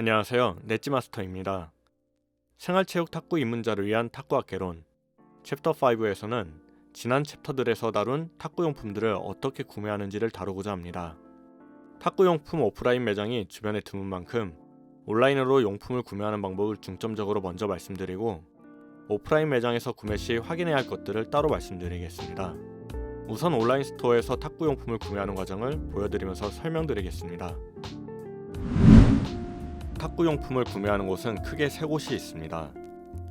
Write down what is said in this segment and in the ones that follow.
안녕하세요. 넷지마스터입니다. 생활체육 탁구 입문자를 위한 탁구학 개론 챕터 5에서는 지난 챕터들에서 다룬 탁구용품들을 어떻게 구매하는지를 다루고자 합니다. 탁구용품 오프라인 매장이 주변에 드문 만큼 온라인으로 용품을 구매하는 방법을 중점적으로 먼저 말씀드리고 오프라인 매장에서 구매 시 확인해야 할 것들을 따로 말씀드리겠습니다. 우선 온라인 스토어에서 탁구용품을 구매하는 과정을 보여드리면서 설명드리겠습니다. 탁구용품을 구매하는 곳은 크게 세 곳이 있습니다.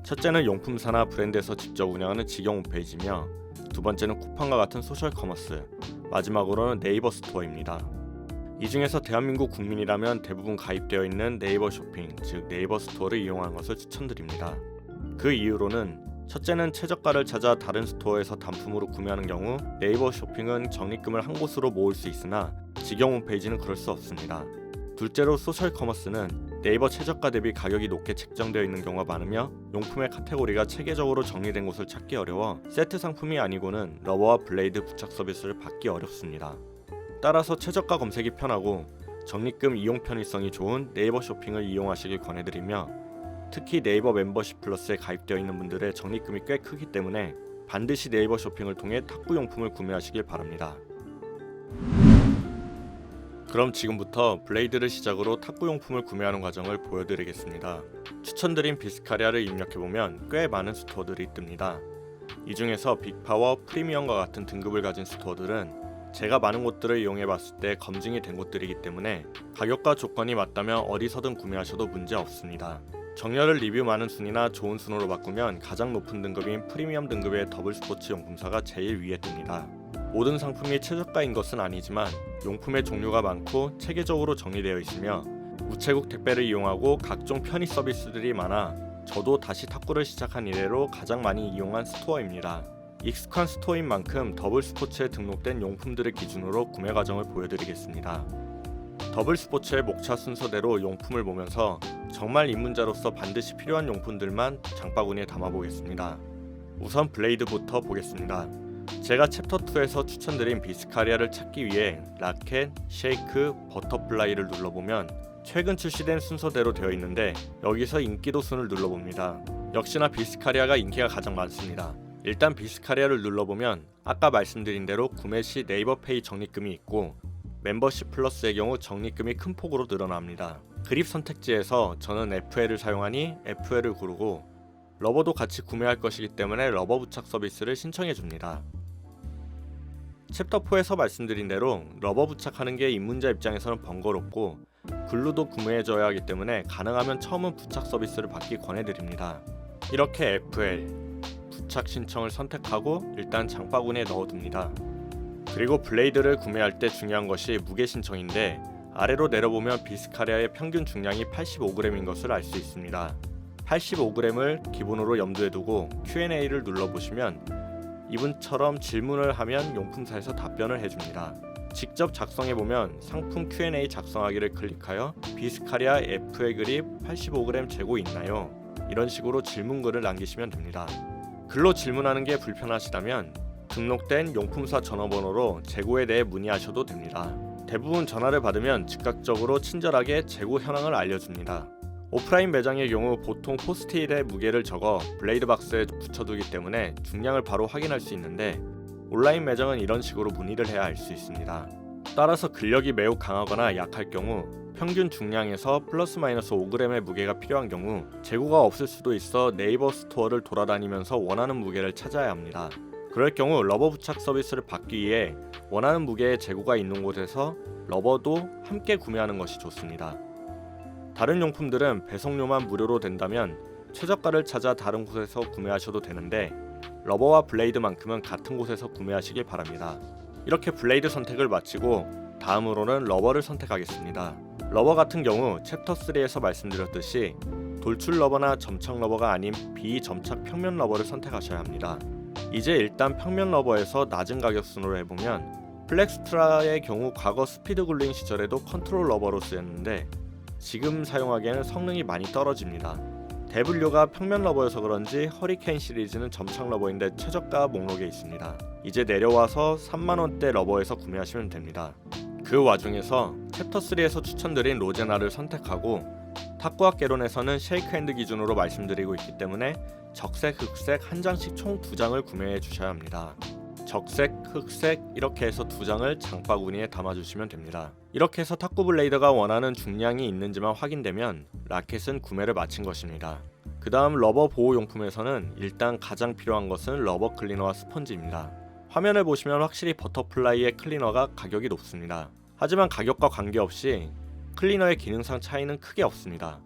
첫째는 용품사나 브랜드에서 직접 운영하는 직영 홈페이지며 두 번째는 쿠팡과 같은 소셜 커머스, 마지막으로는 네이버 스토어입니다. 이 중에서 대한민국 국민이라면 대부분 가입되어 있는 네이버 쇼핑, 즉 네이버 스토어를 이용하는 것을 추천드립니다. 그 이유로는 첫째는 최저가를 찾아 다른 스토어에서 단품으로 구매하는 경우 네이버 쇼핑은 적립금을 한 곳으로 모을 수 있으나 직영 홈페이지는 그럴 수 없습니다. 둘째로 소셜 커머스는 네이버 최저가 대비 가격이 높게 책정되어 있는 경우가 많으며 용품의 카테고리가 체계적으로 정리된 곳을 찾기 어려워 세트 상품이 아니고는 러버와 블레이드 부착 서비스를 받기 어렵습니다. 따라서 최저가 검색이 편하고 적립금 이용 편의성이 좋은 네이버 쇼핑을 이용하시길 권해드리며 특히 네이버 멤버십 플러스에 가입되어 있는 분들의 적립금이 꽤 크기 때문에 반드시 네이버 쇼핑을 통해 탁구용품을 구매하시길 바랍니다. 그럼 지금부터 블레이드를 시작으로 탁구용품을 구매하는 과정을 보여드리겠습니다. 추천드린 비스카리아를 입력해보면 꽤 많은 스토어들이 뜹니다. 이 중에서 빅파워, 프리미엄과 같은 등급을 가진 스토어들은 제가 많은 곳들을 이용해봤을 때 검증이 된 곳들이기 때문에 가격과 조건이 맞다면 어디서든 구매하셔도 문제 없습니다. 정렬을 리뷰 많은 순위나 좋은 순으로 바꾸면 가장 높은 등급인 프리미엄 등급의 더블 스포츠 용품사가 제일 위에 뜹니다. 모든 상품이 최저가인 것은 아니지만 용품의 종류가 많고 체계적으로 정리되어 있으며 우체국 택배를 이용하고 각종 편의 서비스들이 많아 저도 다시 탁구를 시작한 이래로 가장 많이 이용한 스토어입니다. 익숙한 스토어인 만큼 더블 스포츠에 등록된 용품들을 기준으로 구매 과정을 보여드리겠습니다. 더블 스포츠의 목차 순서대로 용품을 보면서 정말 입문자로서 반드시 필요한 용품들만 장바구니에 담아보겠습니다. 우선 블레이드부터 보겠습니다. 제가 챕터 2에서 추천드린 비스카리아를 찾기 위해 라켓, 쉐이크, 버터플라이를 눌러보면 최근 출시된 순서대로 되어 있는데 여기서 인기도 순을 눌러봅니다. 역시나 비스카리아가 인기가 가장 많습니다. 일단 비스카리아를 눌러보면 아까 말씀드린 대로 구매 시 네이버 페이 적립금이 있고 멤버십 플러스의 경우 적립금이 큰 폭으로 늘어납니다. 그립 선택지에서 저는 FL을 사용하니 FL을 고르고 러버도 같이 구매할 것이기 때문에 러버 부착 서비스를 신청해줍니다. 챕터 4에서 말씀드린 대로 러버 부착하는 게 입문자 입장에서는 번거롭고 글루도 구매해줘야 하기 때문에 가능하면 처음은 부착 서비스를 받기 권해드립니다. 이렇게 FL, 부착 신청을 선택하고 일단 장바구니에 넣어둡니다. 그리고 블레이드를 구매할 때 중요한 것이 무게 신청인데 아래로 내려보면 비스카리아의 평균 중량이 85g인 것을 알 수 있습니다. 85g을 기본으로 염두에 두고 Q&A를 눌러보시면 이분처럼 질문을 하면 용품사에서 답변을 해줍니다. 직접 작성해보면 상품 Q&A 작성하기를 클릭하여 비스카리아 FL 그립 85g 재고 있나요? 이런 식으로 질문글을 남기시면 됩니다. 글로 질문하는 게 불편하시다면 등록된 용품사 전화번호로 재고에 대해 문의하셔도 됩니다. 대부분 전화를 받으면 즉각적으로 친절하게 재고 현황을 알려줍니다. 오프라인 매장의 경우 보통 포스트잇에 무게를 적어 블레이드 박스에 붙여두기 때문에 중량을 바로 확인할 수 있는데 온라인 매장은 이런 식으로 문의를 해야 알 수 있습니다. 따라서 근력이 매우 강하거나 약할 경우 평균 중량에서 플러스 마이너스 5g의 무게가 필요한 경우 재고가 없을 수도 있어 네이버 스토어를 돌아다니면서 원하는 무게를 찾아야 합니다. 그럴 경우 러버 부착 서비스를 받기 위해 원하는 무게의 재고가 있는 곳에서 러버도 함께 구매하는 것이 좋습니다. 다른 용품들은 배송료만 무료로 된다면 최저가를 찾아 다른 곳에서 구매하셔도 되는데 러버와 블레이드만큼은 같은 곳에서 구매하시길 바랍니다. 이렇게 블레이드 선택을 마치고 다음으로는 러버를 선택하겠습니다. 러버 같은 경우 챕터 3에서 말씀드렸듯이 돌출 러버나 점착 러버가 아닌 비점착 평면 러버를 선택하셔야 합니다. 이제 일단 평면 러버에서 낮은 가격 순으로 해보면 플렉스트라의 경우 과거 스피드 굴링 시절에도 컨트롤 러버로 쓰였는데 지금 사용하기에는 성능이 많이 떨어집니다. 대분류가 평면 러버여서 그런지 허리케인 시리즈는 점착 러버인데 최저가 목록에 있습니다. 이제 내려와서 3만원대 러버에서 구매하시면 됩니다. 그 와중에서 챕터 3에서 추천드린 로제나를 선택하고 탁구학개론에서는 쉐이크핸드 기준으로 말씀드리고 있기 때문에 적색, 흑색 한 장씩 총 2장을 구매해 주셔야 합니다. 적색, 흑색 이렇게 해서 2장을 장바구니에 담아주시면 됩니다. 이렇게 해서 탁구 블레이드가 원하는 중량이 있는지만 확인되면 라켓은 구매를 마친 것입니다. 그 다음 러버 보호용품에서는 일단 가장 필요한 것은 러버 클리너와 스펀지입니다. 화면을 보시면 확실히 버터플라이의 클리너가 가격이 높습니다. 하지만 가격과 관계없이 클리너의 기능상 차이는 크게 없습니다.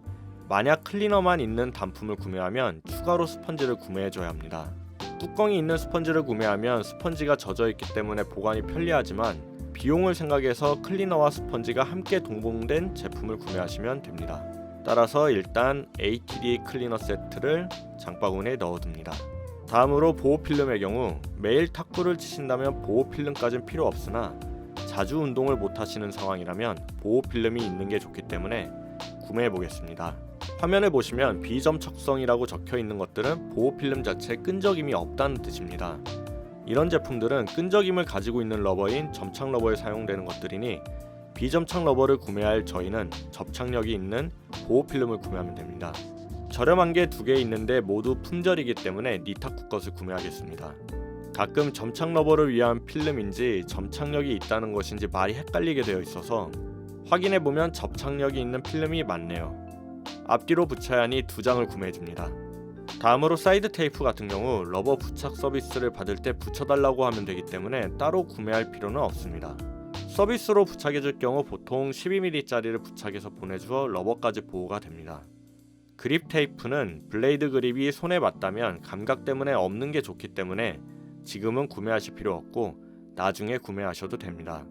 만약 클리너만 있는 단품을 구매하면 추가로 스펀지를 구매해줘야 합니다. 뚜껑이 있는 스펀지를 구매하면 스펀지가 젖어있기 때문에 보관이 편리하지만 비용을 생각해서 클리너와 스펀지가 함께 동봉된 제품을 구매하시면 됩니다. 따라서 일단 ATD 클리너 세트를 장바구니에 넣어둡니다. 다음으로 보호필름의 경우 매일 탁구를 치신다면 보호필름까지는 필요 없으나 자주 운동을 못하시는 상황이라면 보호필름이 있는 게 좋기 때문에 구매해보겠습니다. 화면을 보시면 비점착성이라고 적혀있는 것들은 보호필름 자체에 끈적임이 없다는 뜻입니다. 이런 제품들은 끈적임을 가지고 있는 러버인 점착 러버에 사용되는 것들이니 비점착 러버를 구매할 저희는 접착력이 있는 보호필름을 구매하면 됩니다. 저렴한 게 2개 있는데 모두 품절이기 때문에 니타쿠 것을 구매하겠습니다. 가끔 점착 러버를 위한 필름인지 점착력이 있다는 것인지 말이 헷갈리게 되어 있어서 확인해보면 접착력이 있는 필름이 많네요. 앞뒤로 붙여야 하니 2장을 구매해줍니다. 다음으로 사이드 테이프 같은 경우 러버 부착 서비스를 받을 때 붙여달라고 하면 되기 때문에 따로 구매할 필요는 없습니다. 서비스로 부착해줄 경우 보통 12mm짜리를 부착해서 보내주어 러버까지 보호가 됩니다. 그립 테이프는 블레이드 그립이 손에 맞다면 감각 때문에 없는 게 좋기 때문에 지금은 구매하실 필요 없고 나중에 구매하셔도 됩니다.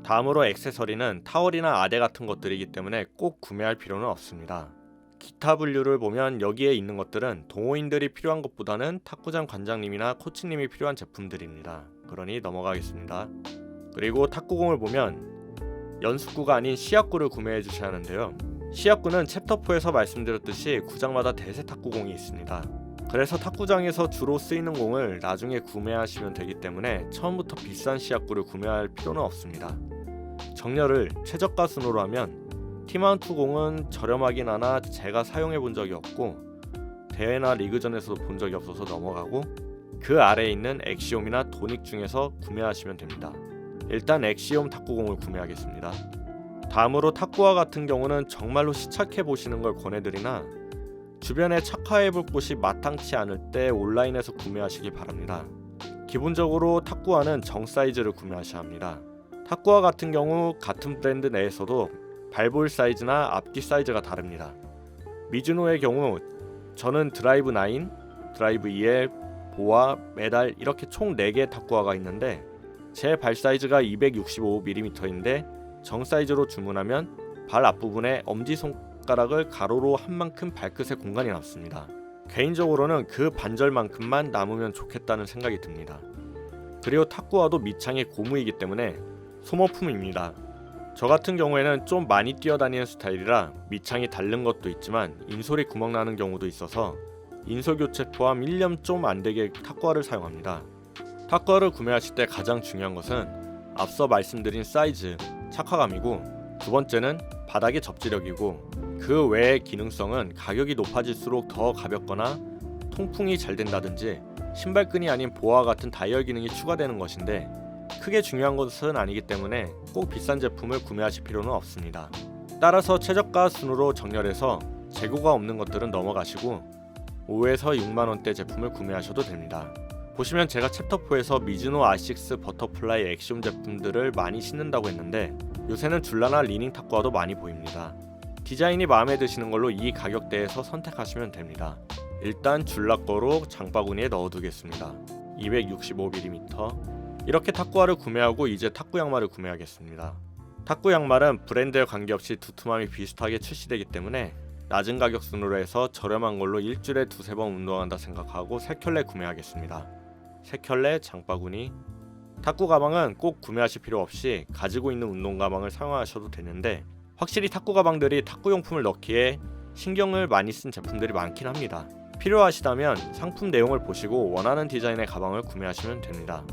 다음으로 액세서리는 타월이나 아대 같은 것들이기 때문에 꼭 구매할 필요는 없습니다. 기타 분류를 보면 여기에 있는 것들은 동호인들이 필요한 것보다는 탁구장 관장님이나 코치님이 필요한 제품들입니다. 그러니 넘어가겠습니다. 그리고 탁구공을 보면 연습구가 아닌 시합구를 구매해 주셔야 하는데요. 시합구는 챕터 4에서 말씀드렸듯이 구장마다 대세 탁구공이 있습니다. 그래서 탁구장에서 주로 쓰이는 공을 나중에 구매하시면 되기 때문에 처음부터 비싼 시합구를 구매할 필요는 없습니다. 정렬을 최저가 순으로 하면 티마운트 공은 저렴하긴 하나 제가 사용해 본 적이 없고 대회나 리그전에서도 본 적이 없어서 넘어가고 그 아래에 있는 엑시옴이나 도닉 중에서 구매하시면 됩니다. 일단 엑시옴 탁구공을 구매하겠습니다. 다음으로 탁구와 같은 경우는 정말로 시착해 보시는 걸 권해드리나 주변에 착화해 볼 곳이 마땅치 않을 때 온라인에서 구매하시기 바랍니다. 기본적으로 탁구화는 정 사이즈를 구매하셔야 합니다. 탁구화 같은 경우 같은 브랜드 내에서도 발볼 사이즈나 앞뒤 사이즈가 다릅니다. 미즈노의 경우 저는 드라이브 9, 드라이브 EL, 보아, 메달 이렇게 총 4개의 탁구화가 있는데 제 발 사이즈가 265mm인데 정 사이즈로 주문하면 발 앞부분에 엄지손가락을 가로로 한 만큼 발끝에 공간이 남습니다. 개인적으로는 그 반절만큼만 남으면 좋겠다는 생각이 듭니다. 그리고 탁구화도 밑창이 고무이기 때문에 소모품입니다. 저 같은 경우에는 좀 많이 뛰어다니는 스타일이라 밑창이 닳는 것도 있지만 인솔이 구멍 나는 경우도 있어서 인솔 교체 포함 1년 좀 안되게 탁구화를 사용합니다. 탁구화를 구매하실 때 가장 중요한 것은 앞서 말씀드린 사이즈, 착화감이고 두 번째는 바닥의 접지력이고 그 외의 기능성은 가격이 높아질수록 더 가볍거나 통풍이 잘 된다든지 신발끈이 아닌 보아와 같은 다이얼 기능이 추가되는 것인데 크게 중요한 것은 아니기 때문에 꼭 비싼 제품을 구매하실 필요는 없습니다. 따라서 최저가 순으로 정렬해서 재고가 없는 것들은 넘어가시고 5에서 6만원대 제품을 구매하셔도 됩니다. 보시면 제가 챕터 4에서 미즈노 R6 버터플라이 엑시움 제품들을 많이 신는다고 했는데 요새는 줄라나 리닝 탁구화도 많이 보입니다. 디자인이 마음에 드시는 걸로 이 가격대에서 선택하시면 됩니다. 일단 줄라 거로 장바구니에 넣어두겠습니다. 265mm. 이렇게 탁구화를 구매하고 이제 탁구 양말을 구매하겠습니다. 탁구 양말은 브랜드에 관계없이 두툼함이 비슷하게 출시되기 때문에 낮은 가격 순으로 해서 저렴한 걸로 일주일에 2-3번 운동한다 생각하고 3켤레 구매하겠습니다. 3켤레 장바구니. 탁구 가방은 꼭 구매하실 필요 없이 가지고 있는 운동 가방을 사용하셔도 되는데 확실히 탁구 가방들이 탁구 용품을 넣기에 신경을 많이 쓴 제품들이 많긴 합니다. 필요하시다면 상품 내용을 보시고 원하는 디자인의 가방을 구매하시면 됩니다.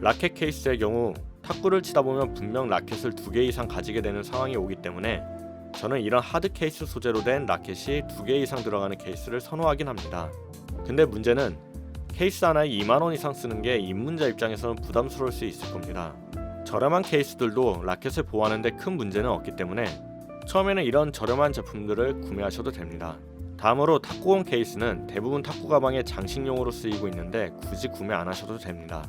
라켓 케이스의 경우 탁구를 치다 보면 분명 라켓을 2개 이상 가지게 되는 상황이 오기 때문에 저는 이런 하드 케이스 소재로 된 라켓이 2개 이상 들어가는 케이스를 선호하긴 합니다. 근데 문제는 케이스 하나에 2만원 이상 쓰는 게 입문자 입장에서는 부담스러울 수 있을 겁니다. 저렴한 케이스들도 라켓을 보호하는데 큰 문제는 없기 때문에 처음에는 이런 저렴한 제품들을 구매하셔도 됩니다. 다음으로 탁구공 케이스는 대부분 탁구 가방의 장식용으로 쓰이고 있는데 굳이 구매 안 하셔도 됩니다.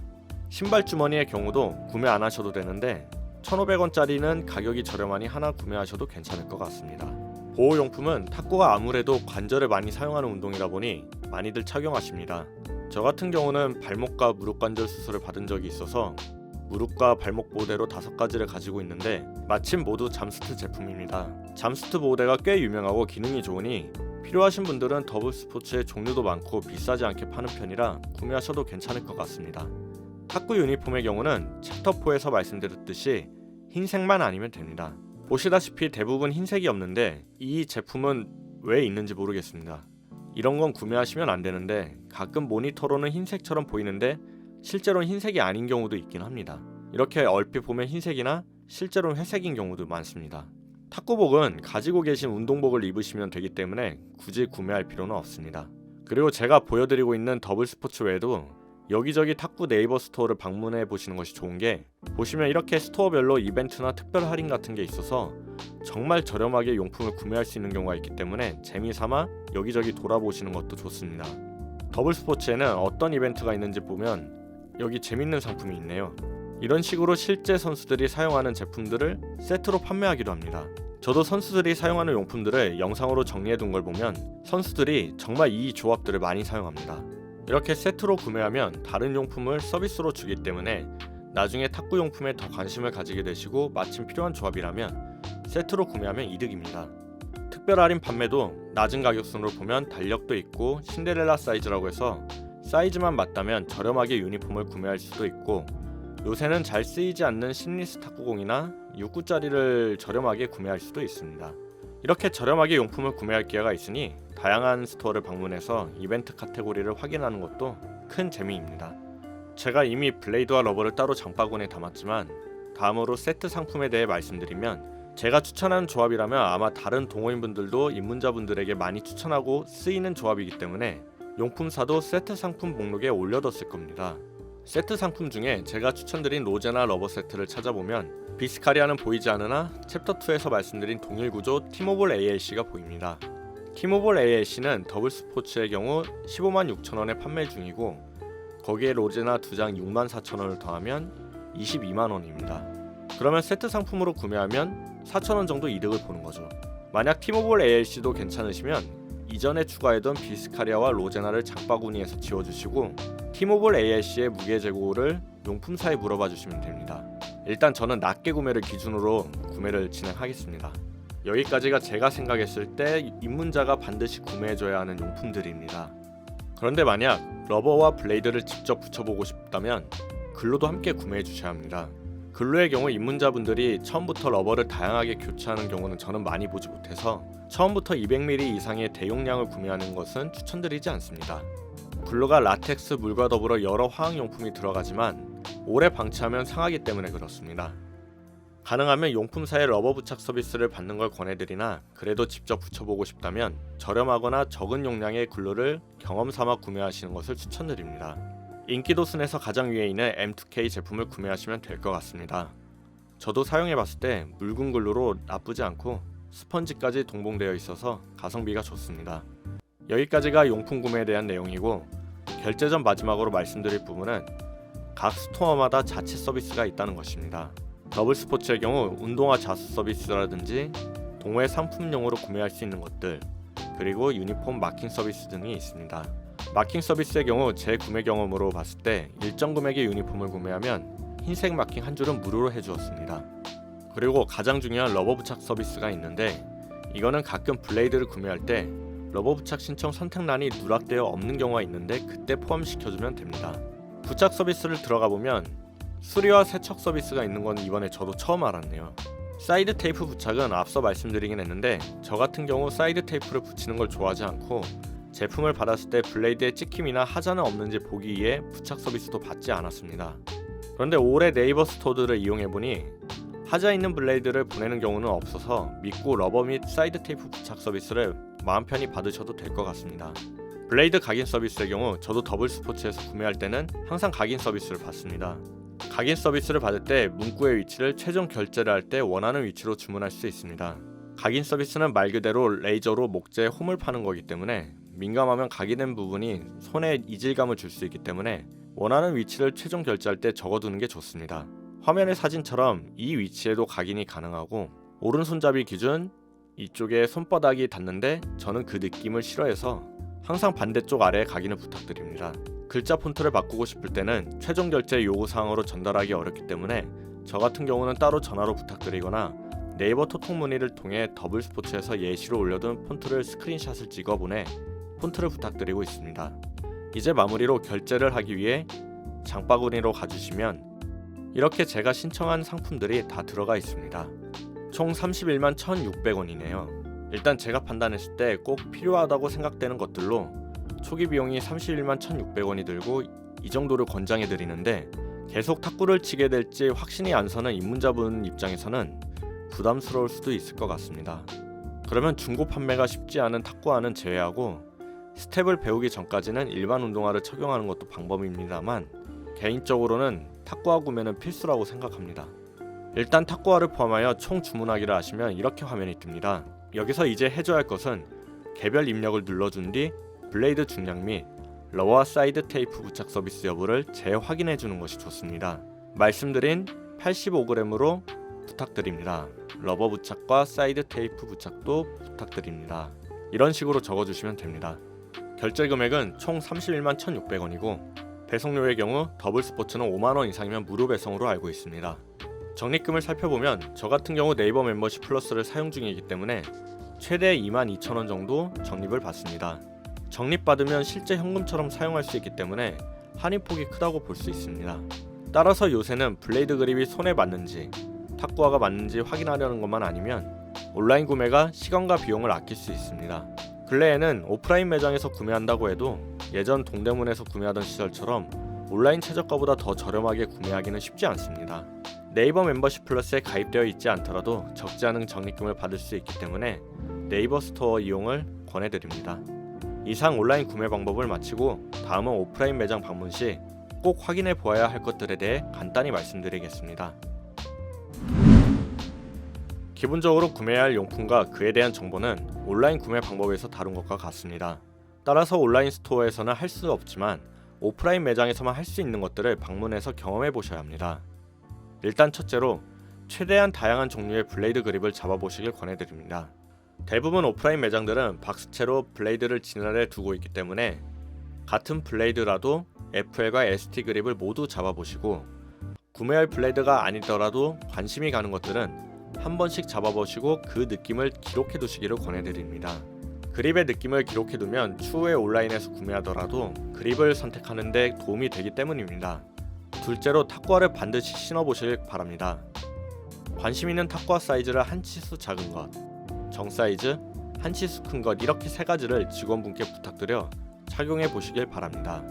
신발 주머니의 경우도 구매 안 하셔도 되는데 1,500원짜리는 가격이 저렴하니 하나 구매하셔도 괜찮을 것 같습니다. 보호용품은 탁구가 아무래도 관절을 많이 사용하는 운동이라 보니 많이들 착용하십니다. 저 같은 경우는 발목과 무릎 관절 수술을 받은 적이 있어서 무릎과 발목 보호대로 5가지를 가지고 있는데 마침 모두 잠스트 제품입니다. 잠스트 보호대가 꽤 유명하고 기능이 좋으니 필요하신 분들은 더블 스포츠의 종류도 많고 비싸지 않게 파는 편이라 구매하셔도 괜찮을 것 같습니다. 탁구 유니폼의 경우는 챕터 4에서 말씀드렸듯이 흰색만 아니면 됩니다. 보시다시피 대부분 흰색이 없는데 이 제품은 왜 있는지 모르겠습니다. 이런 건 구매하시면 안 되는데 가끔 모니터로는 흰색처럼 보이는데 실제로는 흰색이 아닌 경우도 있긴 합니다. 이렇게 얼핏 보면 흰색이나 실제로는 회색인 경우도 많습니다. 탁구복은 가지고 계신 운동복을 입으시면 되기 때문에 굳이 구매할 필요는 없습니다. 그리고 제가 보여드리고 있는 더블 스포츠 외에도 여기저기 탁구 네이버 스토어를 방문해 보시는 것이 좋은 게 보시면 이렇게 스토어별로 이벤트나 특별 할인 같은 게 있어서 정말 저렴하게 용품을 구매할 수 있는 경우가 있기 때문에 재미삼아 여기저기 돌아보시는 것도 좋습니다. 더블 스포츠에는 어떤 이벤트가 있는지 보면 여기 재밌는 상품이 있네요. 이런 식으로 실제 선수들이 사용하는 제품들을 세트로 판매하기도 합니다. 저도 선수들이 사용하는 용품들을 영상으로 정리해둔 걸 보면 선수들이 정말 이 조합들을 많이 사용합니다. 이렇게 세트로 구매하면 다른 용품을 서비스로 주기 때문에 나중에 탁구 용품에 더 관심을 가지게 되시고 마침 필요한 조합이라면 세트로 구매하면 이득입니다. 특별 할인 판매도 낮은 가격선으로 보면 달력도 있고 신데렐라 사이즈라고 해서 사이즈만 맞다면 저렴하게 유니폼을 구매할 수도 있고 요새는 잘 쓰이지 않는 심리스 탁구공이나 6구짜리를 저렴하게 구매할 수도 있습니다. 이렇게 저렴하게 용품을 구매할 기회가 있으니 다양한 스토어를 방문해서 이벤트 카테고리를 확인하는 것도 큰 재미입니다. 제가 이미 블레이드와 러버를 따로 장바구니에 담았지만 다음으로 세트 상품에 대해 말씀드리면 제가 추천하는 조합이라면 아마 다른 동호인분들도 입문자분들에게 많이 추천하고 쓰이는 조합이기 때문에 용품사도 세트 상품 목록에 올려뒀을 겁니다. 세트 상품 중에 제가 추천드린 로제나 러버 세트를 찾아보면 비스카리아는 보이지 않으나 챕터 2에서 말씀드린 동일 구조 티모볼 ALC가 보입니다. 티모볼 ALC는 더블 스포츠의 경우 156,000원에 판매 중이고 거기에 로제나 2장 64,000원을 더하면 22만원입니다. 그러면 세트 상품으로 구매하면 4,000원 정도 이득을 보는 거죠. 만약 티모볼 ALC도 괜찮으시면 이전에 추가했던 비스카리아와 로제나를 장바구니에서 지워주시고 티모볼 ALC의 무게 재고를 용품사에 물어봐 주시면 됩니다. 일단 저는 낱개 구매를 기준으로 구매를 진행하겠습니다. 여기까지가 제가 생각했을 때 입문자가 반드시 구매해줘야 하는 용품들입니다. 그런데 만약 러버와 블레이드를 직접 붙여보고 싶다면 글루도 함께 구매해 주셔야 합니다. 글루의 경우 입문자분들이 처음부터 러버를 다양하게 교체하는 경우는 저는 많이 보지 못해서 처음부터 200ml 이상의 대용량을 구매하는 것은 추천드리지 않습니다. 글루가 라텍스 물과 더불어 여러 화학용품이 들어가지만 오래 방치하면 상하기 때문에 그렇습니다. 가능하면 용품사의 러버 부착 서비스를 받는 걸 권해드리나 그래도 직접 붙여보고 싶다면 저렴하거나 적은 용량의 글루를 경험삼아 구매하시는 것을 추천드립니다. 인기도 순에서 가장 위에 있는 M2K 제품을 구매하시면 될 것 같습니다. 저도 사용해봤을 때 묽은 글루로 나쁘지 않고 스펀지까지 동봉되어 있어서 가성비가 좋습니다. 여기까지가 용품 구매에 대한 내용이고 결제 전 마지막으로 말씀드릴 부분은 각 스토어마다 자체 서비스가 있다는 것입니다. 더블 스포츠의 경우 운동화 자수 서비스라든지 동호회 상품용으로 구매할 수 있는 것들 그리고 유니폼 마킹 서비스 등이 있습니다. 마킹 서비스의 경우 제 구매 경험으로 봤을 때 일정 금액의 유니폼을 구매하면 흰색 마킹 한 줄은 무료로 해주었습니다. 그리고 가장 중요한 러버 부착 서비스가 있는데 이거는 가끔 블레이드를 구매할 때 러버 부착 신청 선택란이 누락되어 없는 경우가 있는데 그때 포함시켜주면 됩니다. 부착 서비스를 들어가보면 수리와 세척 서비스가 있는 건 이번에 저도 처음 알았네요. 사이드 테이프 부착은 앞서 말씀드리긴 했는데 저 같은 경우 사이드 테이프를 붙이는 걸 좋아하지 않고 제품을 받았을 때 블레이드에 찍힘이나 하자는 없는지 보기 위해 부착 서비스도 받지 않았습니다. 그런데 올해 네이버 스토어들을 이용해보니 하자 있는 블레이드를 보내는 경우는 없어서 믿고 러버 및 사이드 테이프 부착 서비스를 마음 편히 받으셔도 될 것 같습니다. 블레이드 각인 서비스의 경우 저도 더블 스포츠에서 구매할 때는 항상 각인 서비스를 받습니다. 각인 서비스를 받을 때 문구의 위치를 최종 결제를 할 때 원하는 위치로 주문할 수 있습니다. 각인 서비스는 말 그대로 레이저로 목재에 홈을 파는 거기 때문에 민감하면 각인된 부분이 손에 이질감을 줄 수 있기 때문에 원하는 위치를 최종 결제할 때 적어두는 게 좋습니다. 화면의 사진처럼 이 위치에도 각인이 가능하고 오른손잡이 기준 이쪽에 손바닥이 닿는데 저는 그 느낌을 싫어해서 항상 반대쪽 아래에 각인을 부탁드립니다. 글자 폰트를 바꾸고 싶을 때는 최종 결제 요구사항으로 전달하기 어렵기 때문에 저 같은 경우는 따로 전화로 부탁드리거나 네이버 토통 문의를 통해 더블 스포츠에서 예시로 올려둔 폰트를 스크린샷을 찍어 보내 폰트를 부탁드리고 있습니다. 이제 마무리로 결제를 하기 위해 장바구니로 가주시면 이렇게 제가 신청한 상품들이 다 들어가 있습니다. 총 31만 1,600원이네요. 일단 제가 판단했을 때 꼭 필요하다고 생각되는 것들로 초기 비용이 31만 1,600원이 들고 이 정도를 권장해 드리는데 계속 탁구를 치게 될지 확신이 안 서는 입문자분 입장에서는 부담스러울 수도 있을 것 같습니다. 그러면 중고 판매가 쉽지 않은 탁구화는 제외하고 스텝을 배우기 전까지는 일반 운동화를 착용하는 것도 방법입니다만 개인적으로는 탁구화 구매는 필수라고 생각합니다. 일단 탁구화를 포함하여 총 주문하기를 하시면 이렇게 화면이 뜹니다. 여기서 이제 해줘야 할 것은 개별 입력을 눌러준 뒤 블레이드 중량 및 러와 사이드 테이프 부착 서비스 여부를 재확인해 주는 것이 좋습니다. 말씀드린 85g으로 부탁드립니다. 러버 부착과 사이드 테이프 부착도 부탁드립니다. 이런 식으로 적어주시면 됩니다. 결제 금액은 총 31만 1,600원이고 배송료의 경우 더블 스포츠는 5만원 이상이면 무료 배송으로 알고 있습니다. 적립금을 살펴보면 저 같은 경우 네이버 멤버십 플러스를 사용 중이기 때문에 최대 22,000원 정도 적립을 받습니다. 적립받으면 실제 현금처럼 사용할 수 있기 때문에 할인폭이 크다고 볼 수 있습니다. 따라서 요새는 블레이드 그립이 손에 맞는지 탁구화가 맞는지 확인하려는 것만 아니면 온라인 구매가 시간과 비용을 아낄 수 있습니다. 근래에는 오프라인 매장에서 구매한다고 해도 예전 동대문에서 구매하던 시절처럼 온라인 최저가보다 더 저렴하게 구매하기는 쉽지 않습니다. 네이버 멤버십 플러스에 가입되어 있지 않더라도 적지 않은 적립금을 받을 수 있기 때문에 네이버 스토어 이용을 권해드립니다. 이상 온라인 구매 방법을 마치고 다음은 오프라인 매장 방문 시 꼭 확인해 보아야 할 것들에 대해 간단히 말씀드리겠습니다. 기본적으로 구매해야 할 용품과 그에 대한 정보는 온라인 구매 방법에서 다룬 것과 같습니다. 따라서 온라인 스토어에서는 할 수 없지만 오프라인 매장에서만 할 수 있는 것들을 방문해서 경험해 보셔야 합니다. 일단 첫째로 최대한 다양한 종류의 블레이드 그립을 잡아보시길 권해드립니다. 대부분 오프라인 매장들은 박스채로 블레이드를 진열해 두고 있기 때문에 같은 블레이드라도 FL과 ST 그립을 모두 잡아보시고 구매할 블레이드가 아니더라도 관심이 가는 것들은 한 번씩 잡아보시고 그 느낌을 기록해 두시기를 권해드립니다. 그립의 느낌을 기록해 두면 추후에 온라인에서 구매하더라도 그립을 선택하는 데 도움이 되기 때문입니다. 둘째로 탁구화를 반드시 신어보시길 바랍니다. 관심 있는 탁구화 사이즈를 한 치수 작은 것, 정 사이즈, 한 치수 큰 것 이렇게 세 가지를 직원분께 부탁드려 착용해 보시길 바랍니다.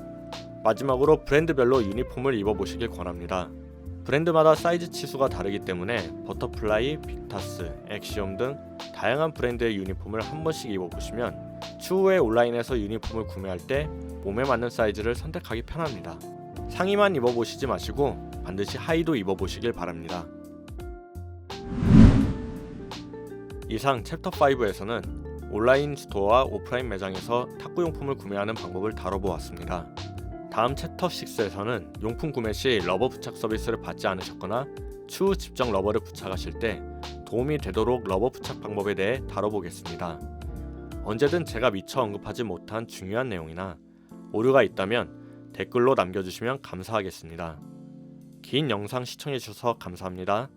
마지막으로 브랜드별로 유니폼을 입어보시길 권합니다. 브랜드마다 사이즈 치수가 다르기 때문에 버터플라이, 빅타스, 엑시엄 등 다양한 브랜드의 유니폼을 한 번씩 입어보시면 추후에 온라인에서 유니폼을 구매할 때 몸에 맞는 사이즈를 선택하기 편합니다. 상의만 입어보시지 마시고 반드시 하의도 입어보시길 바랍니다. 이상 챕터 5에서는 온라인 스토어와 오프라인 매장에서 탁구용품을 구매하는 방법을 다뤄보았습니다. 다음 챕터 6에서는 용품 구매 시 러버 부착 서비스를 받지 않으셨거나 추후 직접 러버를 부착하실 때 도움이 되도록 러버 부착 방법에 대해 다뤄보겠습니다. 언제든 제가 미처 언급하지 못한 중요한 내용이나 오류가 있다면 댓글로 남겨주시면 감사하겠습니다. 긴 영상 시청해주셔서 감사합니다.